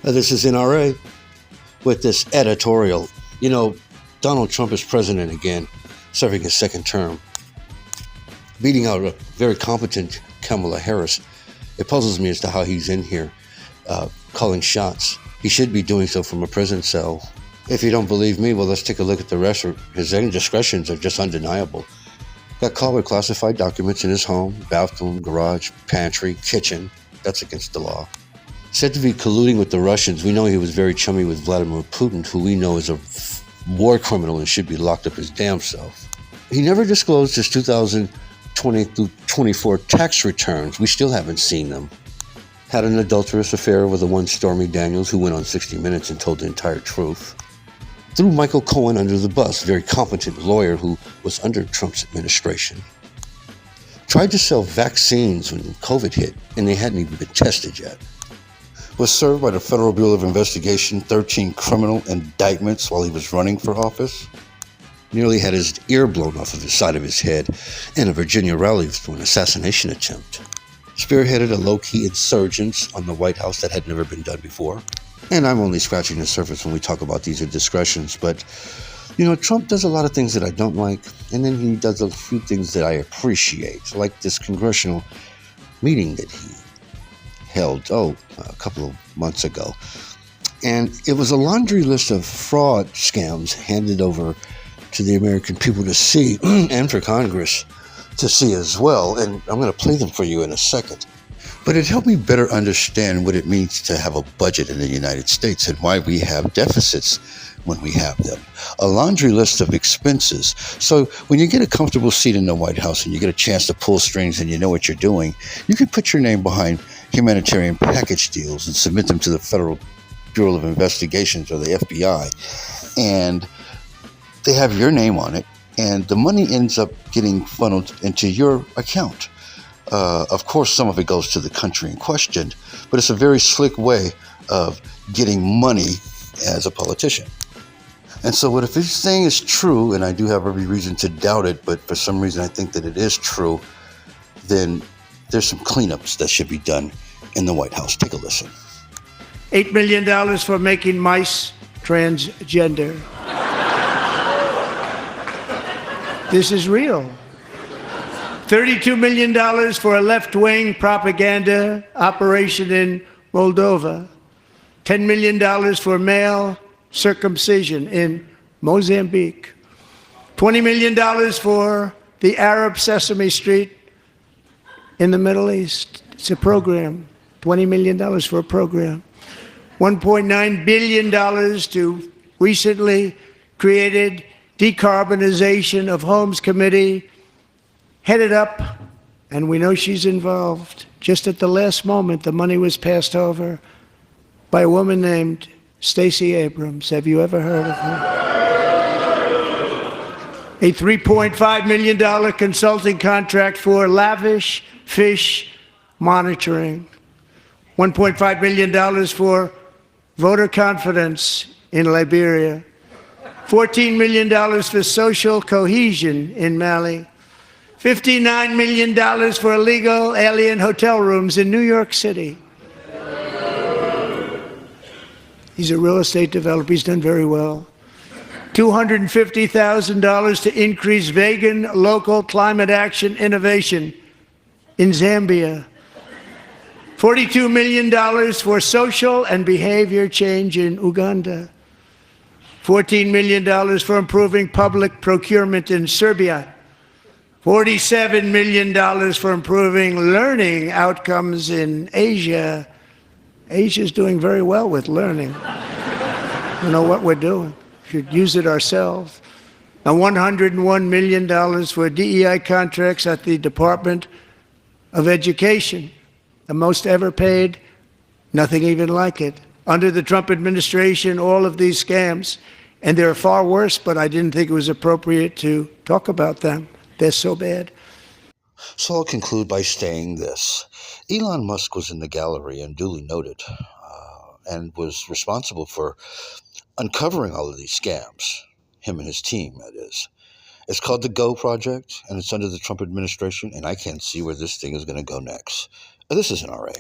This is NRA with this editorial. You know, Donald Trump is president again, serving his second term, beating out a very competent Kamala Harris. It puzzles me as to how he's in here calling shots. He should be doing so from a prison cell. If you don't believe me, well, let's take a look at the rest. His indiscretions are just undeniable. Got caught with classified documents in his home, bathroom, garage, pantry, kitchen. That's against the law. Said to be colluding with the Russians. We know he was very chummy with Vladimir Putin, who we know is a war criminal and should be locked up his damn self. He never disclosed his 2020 through 24 tax returns. We still haven't seen them. Had an adulterous affair with the one Stormy Daniels, who went on 60 Minutes and told the entire truth. Threw Michael Cohen under the bus, very competent lawyer who was under Trump's administration. Tried to sell vaccines when COVID hit, and they hadn't even been tested yet. Was served by the Federal Bureau of Investigation 13 criminal indictments while he was running for office. Nearly had his ear blown off of the side of his head in a Virginia rally through an assassination attempt. Spearheaded a low-key insurgence on the White House that had never been done before. And I'm only scratching the surface when we talk about these indiscretions, but, you know, Trump does a lot of things that I don't like, and then he does a few things that I appreciate, like this congressional meeting that he held, a couple of months ago. And it was a laundry list of fraud scams handed over to the American people to see, and for Congress to see as well, and I'm going to play them for you in a second. But it helped me better understand what it means to have a budget in the United States and why we have deficits when we have them. A laundry list of expenses. So when you get a comfortable seat in the White House and you get a chance to pull strings and you know what you're doing, you can put your name behind humanitarian package deals and submit them to the Federal Bureau of Investigations or the FBI. And they have your name on it, and the money ends up getting funneled into your account. Of course, some of it goes to the country in question, but it's a very slick way of getting money as a politician. And so what if this thing is true, and I do have every reason to doubt it, but for some reason I think that it is true, then there's some cleanups that should be done in the White House. Take a listen. $8 million for making mice transgender. This is real. $32 million for a left-wing propaganda operation in Moldova. $10 million for male circumcision in Mozambique. $20 million for the Arab Sesame Street in the Middle East. It's a program. $20 million for a program. $1.9 billion to recently created Decarbonization of Homes Committee, headed up, and we know she's involved. Just at the last moment, the money was passed over by a woman named Stacey Abrams. Have you ever heard of her? A $3.5 million consulting contract for lavish fish monitoring. $1.5 million for voter confidence in Liberia. $14 million for social cohesion in Mali. $59 million for illegal alien hotel rooms in New York City. He's a real estate developer. He's done very well. $250,000 to increase vegan local climate action innovation in Zambia. $42 million for social and behavior change in Uganda. $14 million for improving public procurement in Serbia. $47 million for improving learning outcomes in Asia. Asia's doing very well with learning. You know what we're doing. We should use it ourselves. And $101 million for DEI contracts at the Department of Education. The most ever paid, nothing even like it. Under the Trump administration, all of these scams, and they're far worse, but I didn't think it was appropriate to talk about them. They're so bad. So I'll conclude by saying this. Elon Musk was in the gallery and duly noted, and was responsible for uncovering all of these scams, him and his team, that is. It's called the GO Project, and it's under the Trump administration, and I can't see where this thing is going to go next. This is NRA.